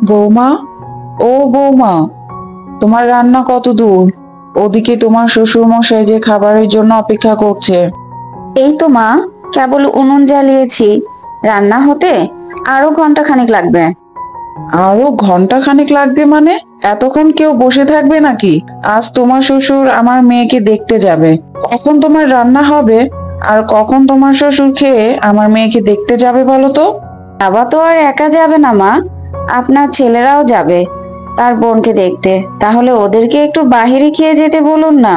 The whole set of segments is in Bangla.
বৌমা, ও বৌমা, তোমার রান্না কত দূর? ওদিকে তোমার শ্বশুর মশাই যে খাবারের জন্য অপেক্ষা করছে। এই তো মা, কেবল উনুন জ্বালিয়েছি। রান্না হতে আরো ঘন্টা খানিক লাগবে। আরো ঘন্টা খানেক লাগবে মানে? এতক্ষণ কেউ বসে থাকবে নাকি? আজ তোমার শ্বশুর আমার মেয়েকে দেখতে যাবে। কখন তোমার রান্না হবে আর কখন তোমার শ্বশুর খেয়ে আমার মেয়েকে দেখতে যাবে বলো তো? বাবা তো আর একা যাবে না মা, আপনার ছেলেরাও যাবে তার বোনকে দেখতে। তাহলে ওদেরকে একটু বাহিরে খেয়ে যেতে বলুন না।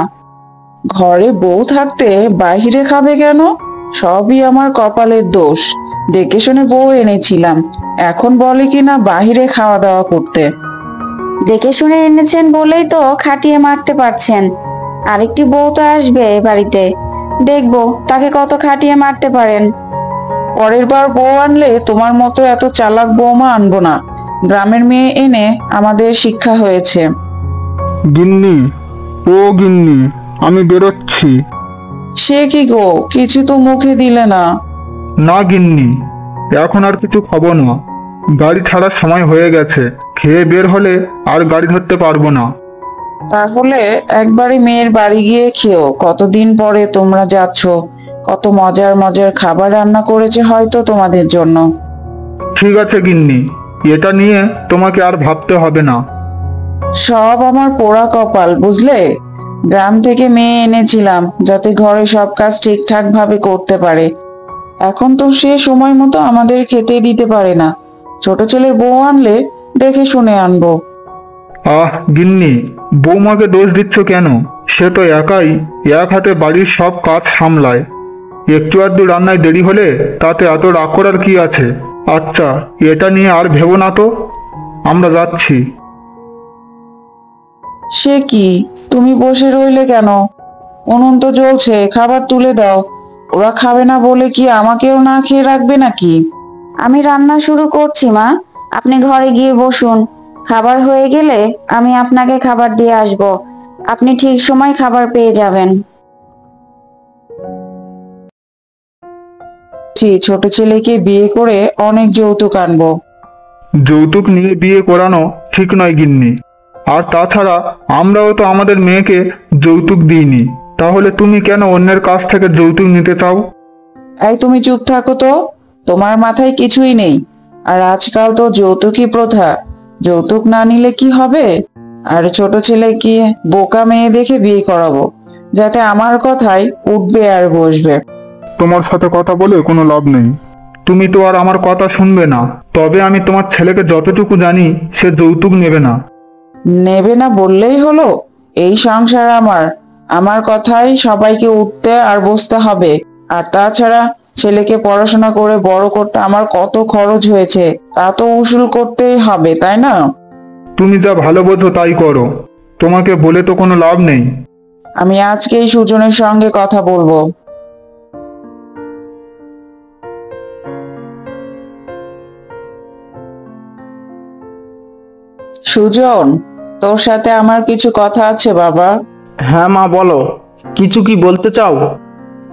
ঘরে বউ থাকতে বাইরে খাবে কেন? সবই আমার কপালের দোষ। দেখে শুনে বউ এনেছিলাম, এখন বলে কিনা বাহিরে খাওয়া দাওয়া করতে। দেখে শুনে এনেছেন বলেই তো খাটিয়ে মারতে পারছেন। আরেকটি বউ তো আসবে এ বাড়িতে, দেখবো তাকে কত খাটিয়ে মারতে পারেন। পরের বার বউ আনলে তোমার মতো এত চালাক বৌমা আনবো না। গ্রামের মেয়ে এনে আমাদের শিক্ষা হয়েছে। গিন্নি, ও গিন্নি, আমি বেরোচ্ছি। সে কি গো, কিছু তো মুখে দিলে না? না গিন্নি, এখন আর কিছু খাবো না। গাড়ি ছাড়ার সময় হয়ে গেছে। খেয়ে বের হলে আর গাড়ি ধরতে পারবো না। তাহলে একবারে মেয়ের বাড়ি গিয়ে খেও। কতদিন পরে তোমরা যাচ্ছ, কত মজার মজার খাবার রান্না করেছে হয়তো তোমাদের জন্য। ঠিক আছে গিন্নি, এটা নিয়ে তোমাকে আর ভাবতে হবে না। সব আমার পোড়া কপাল, বুঝলে? গ্রাম থেকে মেয়ে এনেছিলাম যাতে ঘরে সব কাজ ঠিকঠাক ভাবে করতে পারে। এখন তো সে সময় মতো আমাদের খেতে দিতে পারে না। ছোট ছেলের বউ আনলে দেখে শুনে আনবো। আহ গিন্নি, বৌমাকে দোষ দিচ্ছ কেন? সে তো একাই এক হাতে বাড়ির সব কাজ সামলায়। একটু আধটু রান্নায় দেরি হলে তাতে এত রাগ করার কি আছে? আচ্ছা, এটা নিয়ে আর ভেবো না তো। আমরা যাচ্ছি। সে কি, তুমি বসে রইলে কেন? উনুন তো জ্বলছে, খাবার তুলে দাও। ওরা খাবে না বলে কি আমাকেও না খেয়ে রাখবে নাকি? আমি রান্না শুরু করছি মা, আপনি ঘরে গিয়ে বসুন। খাবার হয়ে গেলে আমি আপনাকে খাবার দিয়ে আসব। আপনি ঠিক সময় খাবার পেয়ে যাবেন। ছোট ছেলেকে বিয়ে করে অনেক যৌতুক আনবো। যৌতুক নিয়ে বিয়ে করানো ঠিক নয় গিন্নি। আর তাছাড়া আমরাও তো আমাদের মেয়েকে যৌতুক দিইনি। তাহলে তুমি কেন অন্যের কাছ থেকে যৌতুক নিতে চাও? এই তুমি চুপ থাকো তো, তোমার মাথায় কিছুই নেই। আর আজকাল তো যৌতুকই প্রথা। যৌতুক না নিলে কি হবে? আর ছোট ছেলেকে বোকা মেয়ে দেখে বিয়ে করাবো, যাতে আমার কথাই উঠবে আর বসবে। তোমার সাথে কথা বলে কোনো লাভ নেই। তুমি তো আর আমার কথা শুনবে না। তবে আমি তোমার ছেলেকে যতটুকু জানি, সে যৌতুক নেবে না। নেবে না বললেই হলো? এই সংসার আমার, আমার কথাই সবাইকে উঠতে আর বসতে হবে। আর তাছাড়া ছেলেকে পড়াশোনা করে বড় করতে আমার কত খরচ হয়েছে, তা তো উসুল করতেই হবে, তাই না? তুমি যা ভালো বোঝো তাই করো। তোমাকে বলে তো কোনো লাভ নেই। আমি আজকেই সুজনের সঙ্গে কথা বলবো। সুজন, তোর সাথে আমার কিছু কথা আছে বাবা। হ্যাঁ মা, বলো, কিছু কি বলতে চাও?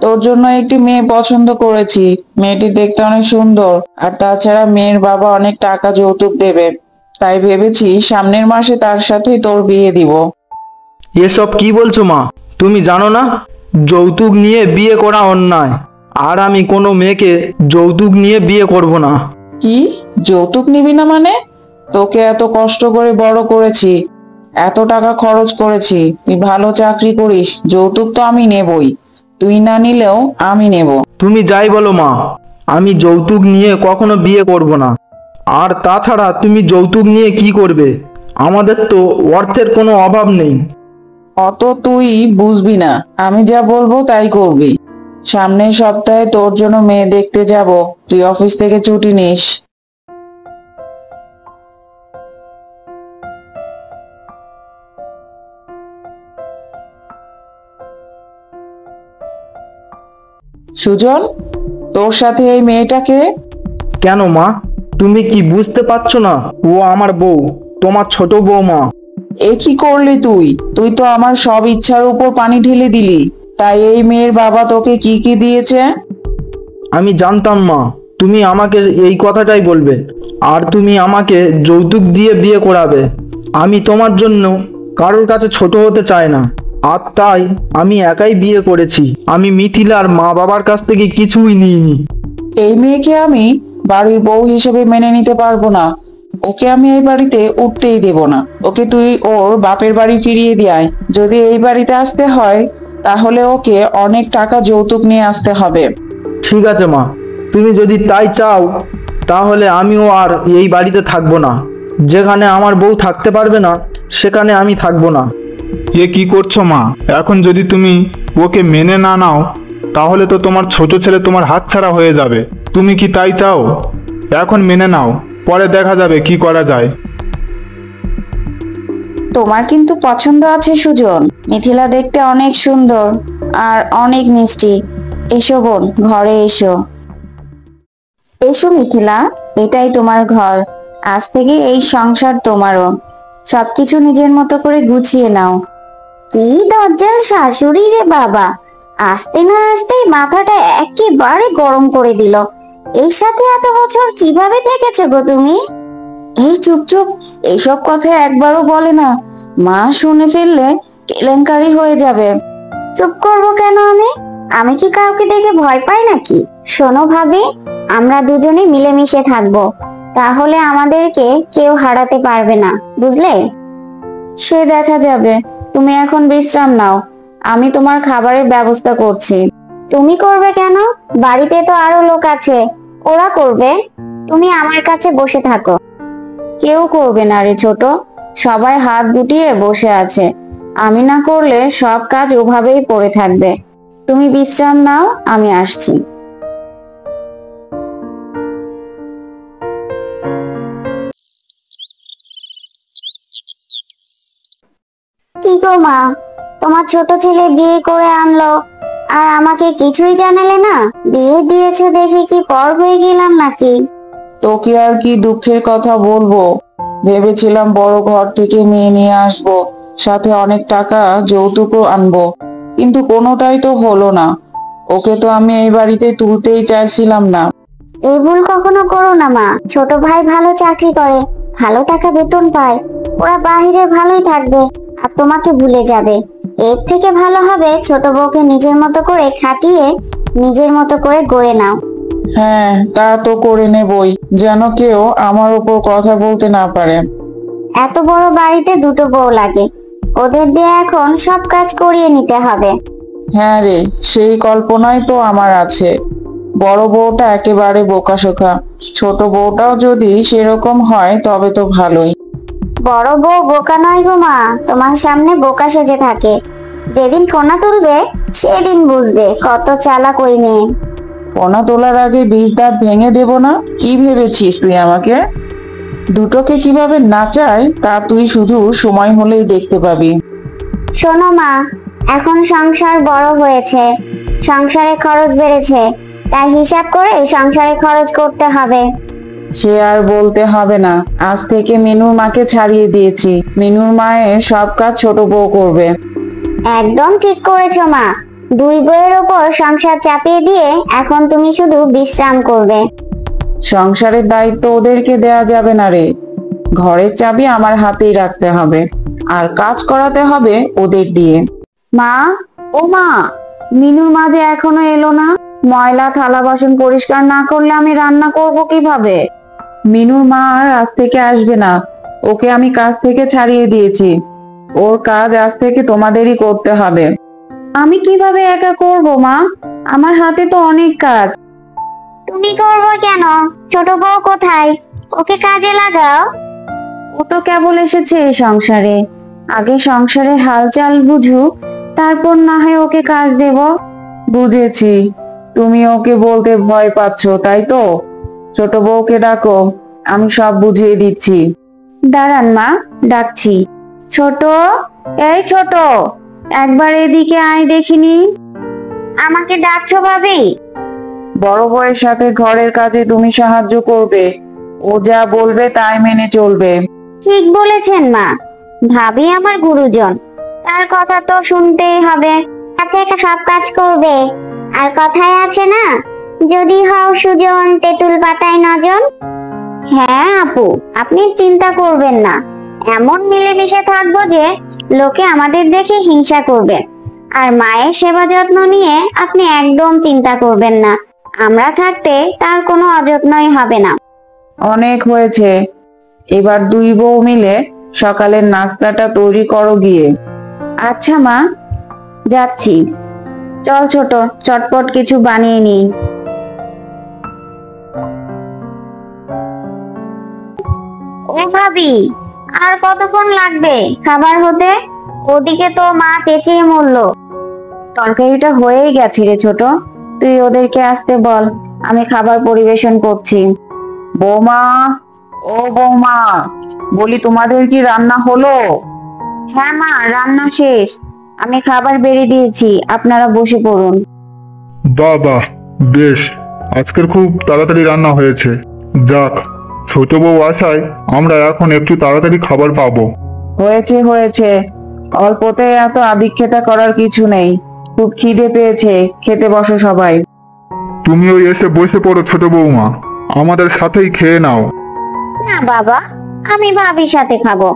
তোর জন্য একটি মেয়ে পছন্দ করেছি। মেয়েটি দেখতে অনেক সুন্দর, আর তাছাড়া মেয়ের বাবা অনেক টাকা যৌতুক দেবে। তাই ভেবেছি সামনের মাসে তার সাথেই তোর বিয়ে দিব। এসব কি বলছো মা? তুমি জানো না যৌতুক নিয়ে বিয়ে করা অন্যায়। আর আমি কোনো মেয়েকে যৌতুক নিয়ে বিয়ে করব না। কি, যৌতুক নিবি না মানে? তোকে এত কষ্ট করে বড় করেছি, এত টাকা খরচ করেছি, তুই ভালো চাকরি করিস, যৌতুক তো আমি নেবই। তুই না নিলেও আমি নেব। তুমি যাই বলো মা, আমি যৌতুক নিয়ে কখনো বিয়ে করব না। আর তাছাড়া তুমি যৌতুক নিয়ে কি করবে? আমাদের তো অর্থের কোনো অভাব নেই। অত তুই বুঝবি না, আমি যা বলবো তাই করবি। সামনের সপ্তাহে তোর জন্য মেয়ে দেখতে যাব, তুই অফিস থেকে ছুটি নিস। সুজন, তোর সাথে এই মেয়েটাকে? কেন মা, তুমি কি বুঝতে পারছো না? ও আমার বউ, তোমার ছোট বৌমা। এ কি করলি তুই? তুই তো আমার সব ইচ্ছার উপর পানি ঢেলে দিলি। তাই এই মেয়ের বাবা তোকে কি কি দিয়েছে? আমি জানতাম মা তুমি আমাকে এই কথাটাই বলবে। আর তুমি আমাকে যৌতুক দিয়ে বিয়ে করাবে। আমি তোমার জন্য কারোর কাছে ছোট হতে চাই না, আর তাই আমি একাই বিয়ে করেছি। আমি মিথিলার মা বাবার কাছ থেকে কিছুই নিইনি। এই মেয়েকে আমি বাড়ির বউ হিসেবে মেনে নিতে পারবো না। ওকে আমি এই বাড়িতে উঠতেই দেব না। ওকে তুই ওর বাপের বাড়ি ফিরিয়ে দিয়ে আয়। যদি এই বাড়িতে আসতে হয় তাহলে ওকে অনেক টাকা যৌতুক নিয়ে আসতে হবে। ঠিক আছে মা, তুমি যদি তাই চাও তাহলে আমিও আর এই বাড়িতে থাকবো না। যেখানে আমার বউ থাকতে পারবে না সেখানে আমি থাকবো না। এ কি করছো মা? এখন যদি তুমি ওকে মেনে না নাও তাহলে তো তোমার ছোট ছেলে তোমার হাতছাড়া হয়ে যাবে। তুমি কি তাই চাও? এখন মেনে নাও, পরে দেখা যাবে কি করা যায়। তোমার কিন্তু পছন্দ আছে সুজন। মিথিলা দেখতে অনেক সুন্দর আর অনেক মিষ্টি। এসো বোন, ঘরে এসো। এসো মিথিলা, এটাই তোমার ঘর। আজ থেকে এই সংসার তোমারও। সবকিছু নিজের মতো করে গুছিয়ে নাও। কি দজ্জাল শাশুড়ি রে বাবা, আসতে না আসতেই মাথাটা একেবারে গরম করে দিল। এর সাথে এত বছর কিভাবে থেকেছো গো তুমি? এই চুপ চুপ, এইসব কথা একবারও বলে না। মা শুনে ফেললে কেলেঙ্কারি হয়ে যাবে। চুপ করবো কেন আমি? আমি কি কাউকে দেখে ভয় পাই নাকি? শোনো ভাবি, আমরা দুজনে মিলেমিশে থাকবো, তাহলে আমাদেরকে কেউ হারাতে পারবে না, বুঝলে? সে দেখা যাবে। তুমি এখন বিশ্রাম নাও, আমি তোমার খাবারের ব্যবস্থা করছি। তুমি করবে কেন? বাড়িতে তো আরো লোক আছে, ওরা করবে। তুমি আমার কাছে বসে থাকো। কেউ করবে না রে ছোট, সবাই হাত গুটিয়ে বসে আছে। আমি না করলে সব কাজ ওভাবেই পড়ে থাকবে। তুমি বিশ্রাম নাও, আমি আসছি। কি গো মা, তোমার ছোট ছেলে বিয়ে করে আনলো আর আমাকে কিছুই জানালে না? বিয়ে দিয়েছো দেখে কি পর হয়ে গেলাম নাকি? তোকে আর কি দুঃখের কথা বলবো। ভেবেছিলাম বড় ঘর থেকে মেয়ে নিয়ে আসবো, সাথে অনেক টাকা যৌতুকও আনবো, কিন্তু কোনোটাই তো হলো না। ওকে তো আমি এই বাড়িতে তুলতেই চাইছিলাম না। এই ভুল কখনো করো না মা। ছোট ভাই ভালো চাকরি করে, ভালো টাকা বেতন পায়, ওরা বাহিরে ভালোই থাকবে আর তোমাকে ভুলে যাবে। এর থেকে ভালো হবে ছোট বউকে নিজের মতো করে খাটিয়ে নিজের মতো করে গড়ে নাও। হ্যাঁ, তা তো করে নেবই, যেন কেউ আমার উপর কথা বলতে না পারে। এত বড় বাড়িতে দুটো বউ লাগে, ওদের দিয়ে এখন সব কাজ করিয়ে নিতে হবে। হ্যাঁ রে, সেই কল্পনাই তো আমার আছে। বড় বউটা একেবারে বোকাশোকা, ছোট বউটাও যদি সেরকম হয় তবে তো ভালোই। বড় বউ বোকা নয় গো মা, তোমার সামনে বোকা সেজে থাকে। যেদিন ফোনা তুলবে সেদিন বুঝবে কত চালাক ওই মেয়ে। পোনা তোলার আগে 20 দাঁত ভেঙে দেব না? কি ভেবেছিস তুই আমাকে? দুটোকে কিভাবে নাচায় তা তুই শুধু সময় হলেই দেখতে পাবি। শোনো মা, এখন সংসার বড় হয়েছে, সংসারে খরচ বেড়েছে, তাই হিসাব করে সংসারে খরচ করতে হবে। সে আর বলতে হবে না, আজ থেকে মিনুর মাকে ছাড়িয়ে দিয়েছি। মিনুর মায়ের সব কাজ ছোট বউ করবে। একদম ঠিক করেছো মা। দুই বউয়ের ওপর সংসার চাপিয়ে দিয়ে এখন তুমি শুধু বিশ্রাম করবে। সংসারের দায়িত্ব ওদেরকে দেয়া যাবে না রে। ঘরের চাবি আমার হাতেই রাখতে হবে, আর কাজ করাতে হবে ওদের দিয়ে। মা, ও মা, মিনুর মা যে এখনো এলো না। ময়লা থালা বাসন পরিষ্কার না করলে আমি রান্না করব কিভাবে? মিনুর মা আর আজ থেকে আসবে না, ওকে আমি কাজ থেকে ছাড়িয়ে দিয়েছি। ওর কাজ আজ থেকে তোমাদেরই করতে হবে। আমি কিভাবে একা করব মা? আমার হাতে তো অনেক কাজ। তুমি করবো কেন? ছোট বউ কোথায়? ওকে কাজে লাগাও। ও তো কেবল এসেছে এই সংসারে, আগে সংসারের হালচাল বুঝুক, তারপর না হয় ওকে কাজ দেব। বুঝেছি, তুমি ওকে বলতে ভয় পাচ্ছ তাই তো। ছোট বউকে ডাকো, আমি সব বুঝিয়ে দিচ্ছি। দাঁড়ান মা, ডাকছি। ছোট, এই ছোট, একবার এদিকে আয় দেখিনি। আমাকে ডাকছো ভাবি? বড় বউয়ের সাথে ঘরের কাজে তুমি সাহায্য করবে। ও যা বলবে তাই মেনে চলবে। ঠিক বলেছেন মা, ভাবি আমার গুরুজন, তার কথা তো শুনতেই হবে। সাথে সব কাজ করবে। আর কথায় আছে না, যদি হও সুজন তেঁতুল পাতায় নজন। হ্যাঁ আপু, আপনি চিন্তা করবেন না। এমন মিলেমিশে থাকবো যে লোকে আমাদের দেখে হিংসা করবে। আর মায়ের সেবা যত্ন নিয়ে আপনি একদম চিন্তা করবেন না। আমরা থাকতে তার কোনো অযত্নই হবে না। অনেক হয়েছে, এবার দুই বউ মিলে সকালের নাস্তাটা তৈরি করো গিয়ে। আচ্ছা মা, যাচ্ছি। চল ছোট, চটপট কিছু বানিয়ে নিই। ও ভাবি, আর কতক্ষণ লাগবে খাবার হতে? ওদিকে তো মা চেঁচিয়ে মরলো। তরকারিটা হয়েই গেছে রে ছোট, তুই ওদেরকে আসতে বল, আমি খাবার পরিবেশন করছি। বৌমা, ও বৌমা, বলি তোমাদের কি রান্না হলো? হ্যাঁ মা, রান্না শেষ, আমি খাবার বেড়ে দিয়েছি, আপনারা বসে পড়ুন। বাহ বাহ, বেশ, আজকের খুব তাড়াতাড়ি রান্না হয়েছে। যাক, ছোট বউ আসায় আমরা এখন একটু তাড়াতাড়ি খাবার পাবো। হয়েছে হয়েছে, অল্পতে এত আদিক্ষেতা করার কিছু নেই। খুব খিদে পেয়েছে, খেতে বসো সবাই। তুমিও এসে বসে পড়ো ছোট বৌমা, আমাদের সাথেই খেয়ে নাও। না বাবা, আমি ভাবির সাথে খাবো,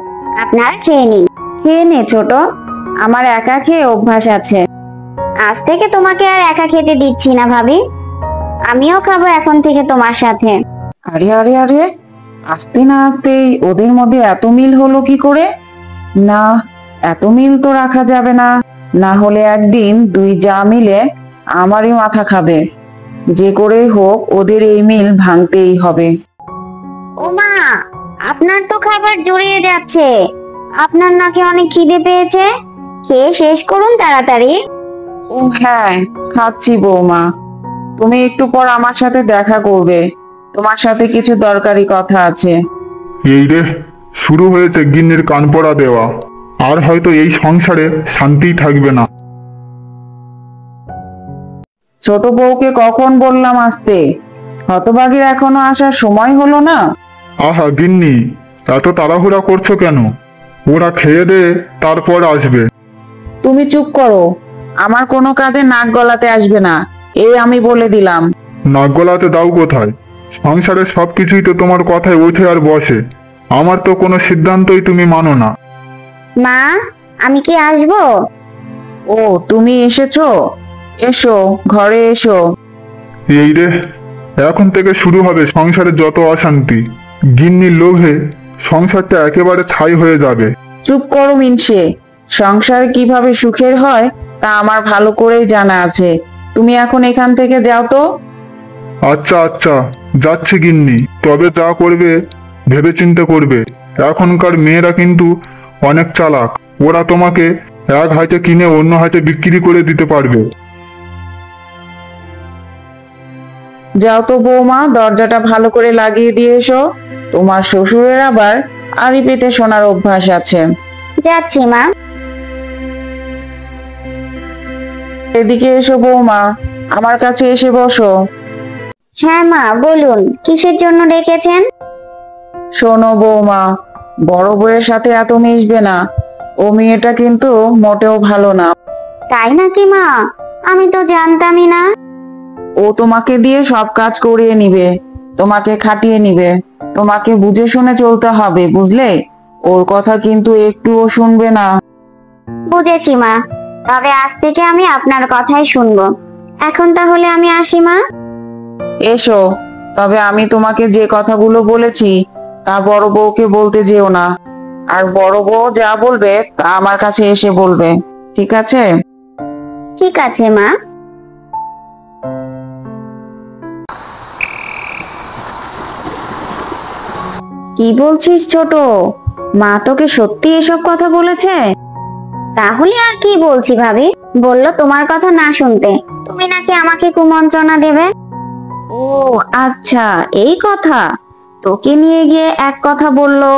আপনারা খেয়ে নিন। খেয়ে নে ছোট, আমার একা খেয়ে অভ্যাস আছে। আজ থেকে তোমাকে আর একা খেতে দিচ্ছি না ভাবি, আমিও খাবো এখন থেকে তোমার সাথে। আরে আরে আরে, আসতে না আসতেই ওদের মধ্যে এত মিল হলো কি করে? না, এত মিল তো রাখা যাবে না, না হলে একদিন দুই যা মিলে আমারই মাথা খাবে। যে করেই হোক ওদের এই মিল ভাঙতেই হবে। ও মা, আপনার তো খাবার জড়িয়ে যাচ্ছে। আপনার নাকি অনেক খিদে পেয়েছে, খেয়ে শেষ করুন তাড়াতাড়ি। ও হ্যাঁ, খাচ্ছি বৌমা। তুমি একটু পর আমার সাথে দেখা করবে, তোমার সাথে কিছু দরকারি কথা আছে। এই রে, শুরু হয়েছে গিন্নির কান পড়া দেওয়া। আর হয়তো এই সংসারে শান্তিই থাকবে না। ছোট বউকে কখন বললাম আসতে, হতভাগীর এখনো আসার সময় হলো না। আহা গিন্নি, এত তাড়াহুড়া করছো কেন? ওরা খেয়ে দে, তারপর আসবে। তুমি চুপ করো, আমার কোনো কাজে নাক গলাতে আসবে না, এই আমি বলে দিলাম। নাক গলাতে দাও কোথায়? সংসারের সবকিছুই তো তোমার কথায় ওঠে আর বসে। আমার তো কোনো সিদ্ধান্তই তুমি মানো না। মা, আমি কি আসবো? ও তুমি এসেছো, এসো ঘরে এসো। এই রে, এখন থেকে শুরু হবে সংসারের যত অশান্তি। গিন্নির লোভে সংসারটা একেবারে ছাই হয়ে যাবে। চুপ করো মিনসে, সংসার কিভাবে সুখের হয় তা আমার ভালো করেই জানা আছে। তুমি এখন এখান থেকে যাও তো। আচ্ছা আচ্ছা, যাচ্ছে গিন্নি, তবে যা করবে ভেবেচিন্তে করবে। এখনকার মেয়েরা কিন্তু অনেক চালাক, ওরা তোমাকে এক হাতে কিনে অন্য হাতে বিক্রি করে দিতে পারবে। যাও তো বৌমা, দরজাটা ভালো করে লাগিয়ে দিয়ে এসো। তোমার শ্বশুরের আবার আড়ি পেতে শোনার অভ্যাস আছে। যাচ্ছি মা। এদিকে এসো বৌমা, আমার কাছে এসে বসো। হ্যাঁ মা, বলুন কিসের জন্য ডেকেছেন? শোনো বৌমা, বড় বউয়ের সাথে এত মিশবে না, ও মেয়েটা কিন্তু মোটেও ভালো না। তাই নাকি মা? আমি তো জানতামই না। ও তোমাকে দিয়ে সব কাজ করিয়ে নিবে, তোমাকে খাটিয়ে নিবে, তোমাকে বুঝে শুনে চলতে হবে, বুঝলে? ওর কথা কিন্তু একটুও শুনবে না। বুঝেছি মা, তবে আজ থেকে আমি আপনার কথাই শুনবো। এখন তাহলে আমি আসি মা। এসো, তবে আমি তোমাকে যে কথাগুলো বলেছি তা বড় বউকে বলতে যেও না। আর বড় বউ যা বলবে তা আমার কাছে এসে বলবে, ঠিক আছে? ঠিক আছে মা। কি বলছিস ছোট? মা তোকে সত্যি এসব কথা বলেছে? তাহলে আর কি বলছি ভাবি, বললো তোমার কথা না শুনতে, তুমি নাকি আমাকে কুমন্ত্রণা দেবে। ও আচ্ছা, এই কথা। তোকে নিয়ে গিয়ে এক কথা বললো,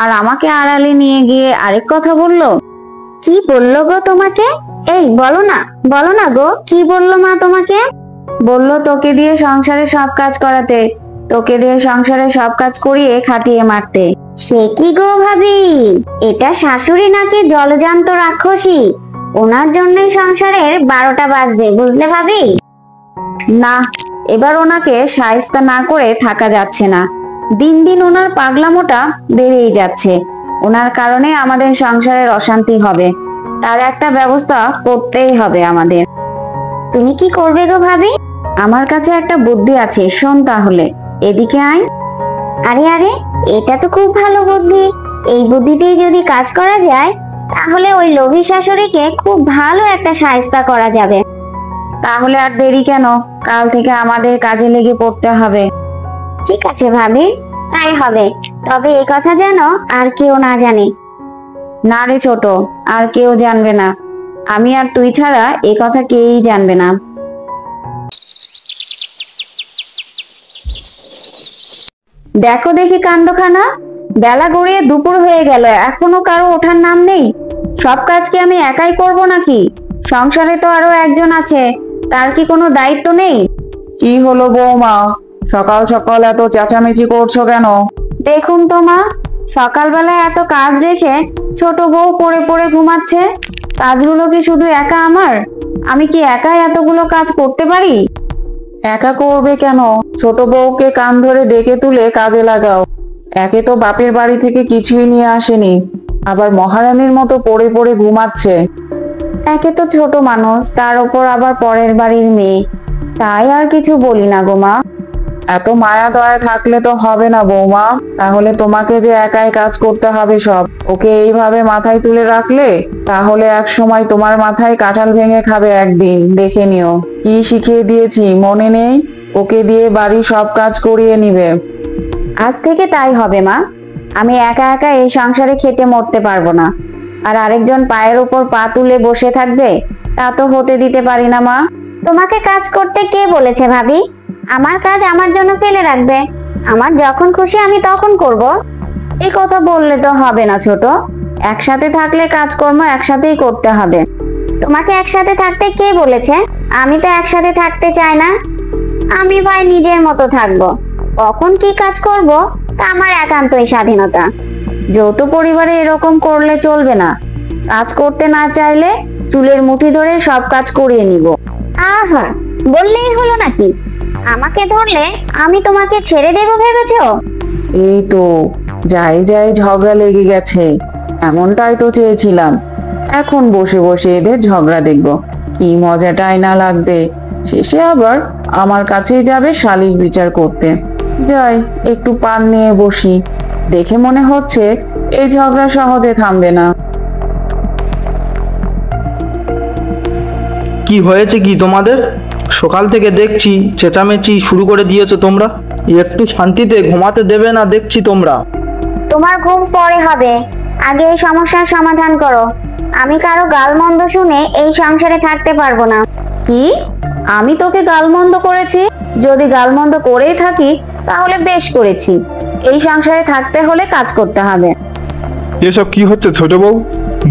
আর আমাকে আড়ালে নিয়ে গিয়ে আরেক কথা বললো। কি বললো গো তোমাকে? এই বলো না, বলো না গো, কি বললো মা তোমাকে? বললো তোকে দিয়ে সংসারে সব কাজ করাতে, তোকে দিয়ে সংসারে সব কাজ করিয়ে খাটিয়ে মারতে। সে কি গো ভাবি, এটা শাশুড়ি নাকি জলজান্ত রাক্ষসী? ওনার জন্যই সংসারের 12টা বাজবে, বুঝলে ভাবি? না, এবার ওনাকে শায়েস্তা না করে থাকা যাচ্ছে না। দিন দিন ওনার পাগলামোটা বেড়েই যাচ্ছে। ওনার কারণে আমাদের সংসারের অশান্তি হবে, তার একটা ব্যবস্থা করতেই হবে আমাদের। তুমি কি করবে গো ভাবি? আমার কাছে একটা বুদ্ধি আছে, শোন তাহলে, এদিকে আয়। আরে আরে, এটা তো খুব ভালো বুদ্ধি। এই বুদ্ধিতেই যদি কাজ করা যায় তাহলে ওই লোভী শাশুড়িকে খুব ভালো একটা শায়েস্তা করা যাবে। তাহলে আর দেরি কেন, কাল থেকে আমাদের কাজে লেগে পড়তে হবে। ঠিক আছে ভাবি, তাই হবে। তবে এই কথা যেন আর কেউ না জানে। না রে ছোট, আর কেউ জানবে না। আমি আর তুই ছাড়া এ কথা কেউই জানবে না। দেখো দেখি কাণ্ডখানা, বেলা গড়িয়ে দুপুর হয়ে গেল, এখনো কারো ওঠার নাম নেই। সব কাজ কি আমি একাই করব নাকি? সংসারে তো আরো একজন আছে, তার কি কোনো দায়িত্ব নেই? কি হলো বৌমা, সকাল সকাল এত চেঁচামেচি করছো কেন? দেখুন তো মা, সকালবেলা এত কাজ রেখে ছোট বউ পড়ে পড়ে ঘুমাচ্ছে। কাজগুলো কি শুধু একা আমার? আমি কি একাই এতগুলো কাজ করতে পারি? একা করবে কেন? ছোট বউকে কান ধরে ডেকে তুলে কাজে লাগাও। একে তো বাপের বাড়ি থেকে কিছুই নিয়ে আসেনি, আবার মহারানীর মতো পড়ে পড়ে ঘুমাচ্ছে। একে তো ছোট মানুষ, তার উপর আবার পরের বাড়ির মেয়ে, তাই আর কিছু বলি না গো মা। এত মায়া দয়া থাকলে তো হবে না বৌমা, তাহলে তোমাকে যে একাই কাজ করতে হবে সব। ওকে এইভাবে মাথায় তুলে রাখলে তাহলে এক সময় তোমার মাথায় কাঁঠাল ভেঙে খাবে একদিন, দেখে নিও। কি শিখিয়ে দিয়েছি মনে নেই? ওকে দিয়ে বাড়ির সব কাজ করিয়ে নিবে। আজ থেকে তাই হবে মা। আমি একা একা এই সংসারে খেটে মরতে পারবো না। আর আরেকজন পায়ের উপর পা তুলে বসে থাকবে, তা তো হতে দিতে পারি না মা। তোমাকে কাজ করতে কে বলেছে ভাবি? আমার কাজ আমার জন্য ফেলে রাখবে। আমার যখন খুশি আমি তখন করব। এই কথা বললে তো হবে না ছোট, একসাথে থাকলে কাজকর্ম একসাথেই করতে হবে। তোমাকে একসাথে থাকতে কে বলেছে? আমি তো একসাথে থাকতে চাই না। আমি ভাই নিজের মতো থাকবো, কখন কি কাজ করব তা আমার একান্তই স্বাধীনতা। যৌথ পরিবারে এরকম করলে চলবে না। কাজ করতে না চাইলে চুলের মুঠি ধরে সব কাজ করিয়ে নিব। আহা, বললেই হলো নাকি? আমাকে ধরলে আমি তোমাকে ছেড়ে দেবো ভেবেছো? এই তো যাই যাই ঝগড়া লেগে গেছে, এমনটাই তো চেয়েছিলাম। এখন বসে বসে এদের ঝগড়া দেখবো, কি মজাটাই না লাগবে। শেষে আবার আমার কাছেই যাবে সালিশ বিচার করতে। যাই একটু পান নিয়ে বসি, দেখে মনে হচ্ছে এই ঝগড়া সহজে থামবে না। কি হয়েছে কি তোমাদের? সকাল থেকে দেখছি চেঁচামেচি শুরু করে দিয়েছো তোমরা। একটু শান্তিতে ঘুমাতে দেবে না দেখছি তোমরা। তোমার ঘুম পরে হবে, আগে এই সমস্যার সমাধান করো। আমি কারো গালমন্দ শুনে এই সংসারে থাকতে পারবো না। কি? আমি তোকে গালমন্দ করেছি? যদি গালমন্দ করেই থাকি তাহলে বেশ করেছি। এই সংসারে থাকতে হলে কাজ করতে হবে। এসব কি হচ্ছে ছোট বউ?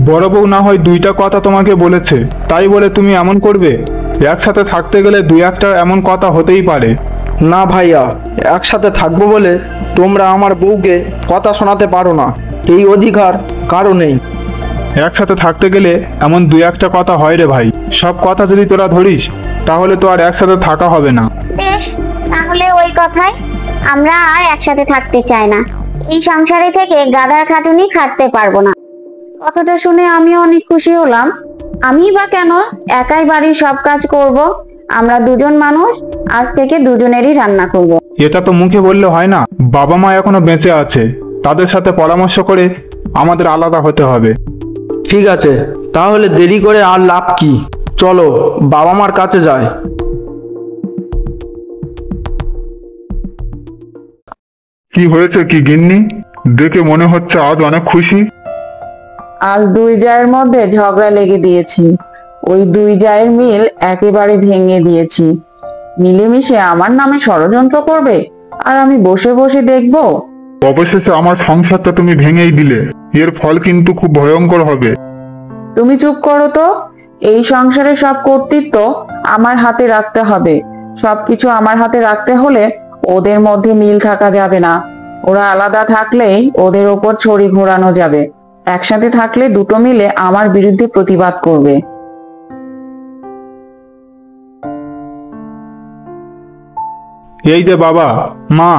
বড় বউ না হয় দুইটা কথা তোমাকে বলেছে, তাই বলে তুমি এমন করবে? একসাথে থাকতে গেলে দুই একটা এমন কথা হতেই পারে। না ভাইয়া, একসাথে থাকবো বলে তোমরা আমার বউকে কথা শোনাতে পারো না, এই অধিকার কারো নেই। একসাথে থাকতে গেলে এমন দুই একটা কথা হয় রে ভাই, সব কথা যদি তোরা ধরিস তাহলে তো আর একসাথে থাকা হবে না। বেশ, তাহলে ওই কথাই। আমরা আর একসাথে থাকতে চাই না। এই সংসারে থেকে গাধার খাটুনি খাটতে পারবো না। কথাটা শুনে আমিও অনেক খুশি হলাম। আমি বা কেন একাই বাড়ির সব কাজ করব? আমরা দুজন মানুষ, আজ থেকে দুজনেরই রান্না করব। এটা তো মুখে বললে হয় না, বাবা মা এখনো বেঁচে আছে, তাদের সাথে পরামর্শ করে আমাদের আলাদা হতে হবে। ঠিক আছে, তাহলে দেরি করে আর লাভ কি? চলো বাবা মার কাছে যায়। কি হয়েছে কি গিন্নি? দেখে মনে হচ্ছে আজ অনেক খুশি। আজ দুই জায়ের মধ্যে ঝগড়া লেগে দিয়েছি, ওই দুই জায়ের মিল একেবারে ভেঙে দিয়েছি। মিলেমিশে আমার নামে ষড়যন্ত্র করবে আর আমি বসে বসে দেখবো? অবশেষে আমার সংসারটা তুমি ভেঙেই দিলে, এর ফল কিন্তু খুব ভয়ঙ্কর হবে। তুমি চুপ করো তো। এই সংসারে সব কর্তৃত্ব আমার হাতে রাখতে হবে। সবকিছু আমার হাতে রাখতে হলে ওদের মধ্যে মিল থাকা যাবে না। ওরা আলাদা থাকলেই ওদের ওপর ছড়ি ঘোরানো যাবে। একসাথে থাকলে দুটো মিলে আমার বিরুদ্ধে প্রতিবাদ করবে। এই যে বাবা মা,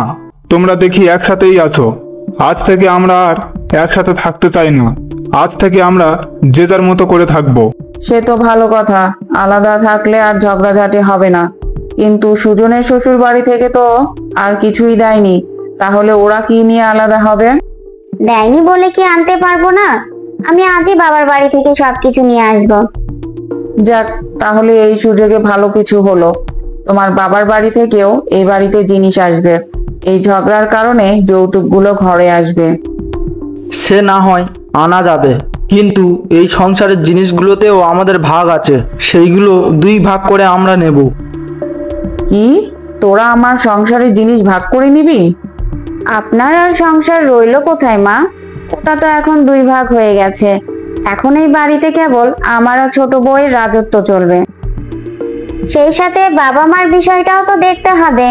তোমরা দেখি একসাথেই আছো। আজ থেকে আমরা আর একসাথে থাকতে চাই না। আজ থেকে আমরা যে যার মতো করে থাকবো। সে তো ভালো কথা, আলাদা থাকলে আর ঝগড়াঝাটি হবে না। কিন্তু সুজনের শ্বশুর বাড়ি থেকে তো আর কিছুই দেয়নি, তাহলে ওরা কি নিয়ে আলাদা হবে? দেয়নি বলে কি আনতে পারবো না? আমি আজই বাবার বাড়ি থেকে সবকিছু নিয়ে আসবো। যাক, তাহলে এই সুযোগে ভালো কিছু হলো। তোমার বাবার বাড়ি থেকেও এই বাড়িতে জিনিস আসবে। এই ঝগড়ার কারণে যৌতুকগুলো ঘরে আসবে। সে না হয় আনা যাবে, কিন্তু এই সংসারের জিনিসগুলোতেও আমাদের ভাগ আছে, সেইগুলো 2 ভাগ করে আমরা নেব। কি, তোরা আমার সংসারের জিনিস ভাগ করে নিবি? আপনার আর সংসার রইলো কোথায় মা? ওটা তো এখন 2 ভাগ হয়ে গেছে। এখন এই বাড়িতে কেবল আমার আর ছোট বউয়ের রাজত্ব চলবে। সেই সাথে বাবা মার বিষয়টাও তো দেখতে হবে,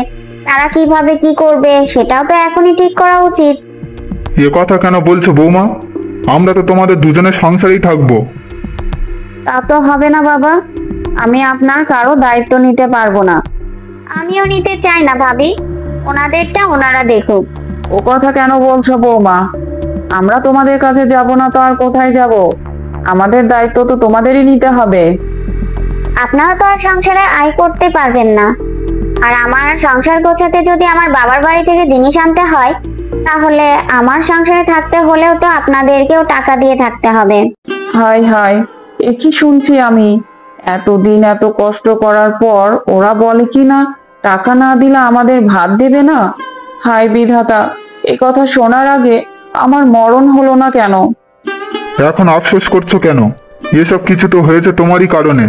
তারা কিভাবে কি করবে সেটাও তো এখনই ঠিক করা উচিত। এ কথা কেন বলছো বৌমা? আমরা তো তোমাদের দুজনের সংসারেই থাকবো। তা তো হবে না বাবা, আমি আপনার কারো দায়িত্ব নিতে পারবো না। আমিও নিতে চাই না ভাবি, ওনাদেরটা ওনারা দেখুক। ও কথা কেন বলছো বৌমা? আমরা তোমাদের কাছে যাব না তো আর কোথায় যাব? আমাদের দায়িত্ব তো তোমাদেরই নিতে হবে। আপনারা তো আর সংসারে আয় করতে পারবেন না, আর আমার সংসার গোছাতে যদি আমার বাবার বাড়ি থেকে জিনিস আনতে হয়, তাহলে আমার সংসারে থাকতে হলেও তো আপনাদেরকেও টাকা দিয়ে থাকতে হবে। হায় হায়, এ কি শুনছি আমি? এতদিন এত কষ্ট করার পর ওরা বলে কি না টাকা না দিলে আমাদের ভাত দেবে না। হায় বিধাতা, এ কথা শোনার আগে আমার মরণ হলো না কেন? এখন আফসোস করছো কেন? এসব কিছু তো হয়েছে তোমারই কারণে।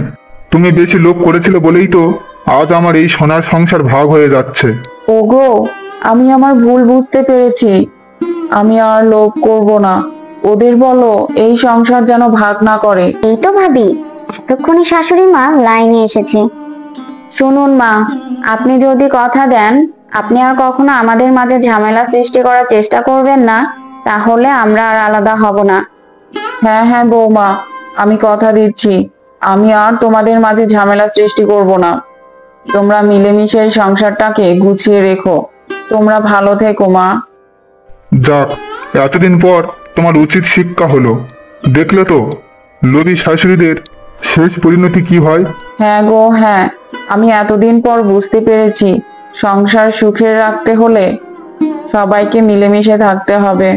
তুমি বেশি লোভ করেছিলে বলেই তো আজ আমার এই সোনার সংসার ভাগ হয়ে যাচ্ছে। ওগো, আমি আমার ভুল বুঝতে পেরেছি। আমি আর লোভ করব না। ওদের বলো এই সংসার যেন ভাগ না করে। এই তো ভাবি, এতক্ষণে শাশুড়ি মা লাইনে এসেছে। শুনুন মা, আপনি যদি কথা দেন আপনি আর কখনো আমাদের মাঝে ঝামেলা সৃষ্টি করার চেষ্টা করবেন না, তাহলে আমরা আর আলাদা হব না। হ্যাঁ হ্যাঁ বৌমা, আমি কথা দিচ্ছি, আমি আর তোমাদের মাঝে ঝামেলা সৃষ্টি করব না। তোমরা মিলেমিশে এই সংসারটাকে গুছিয়ে রেখো। তোমরা ভালো থেকো মা। যাক, এতদিন পর তোমার উচিত শিক্ষা হলো। দেখলে তো লোভী শাশুড়িদের শেষ পরিণতি কি হয়। হ্যাঁ গো হ্যাঁ, আমি এতদিন পর বুঝতে পেরেছি সংসার সুখের রাখতে হলে সবাইকে মিলেমিশে থাকতে হবে।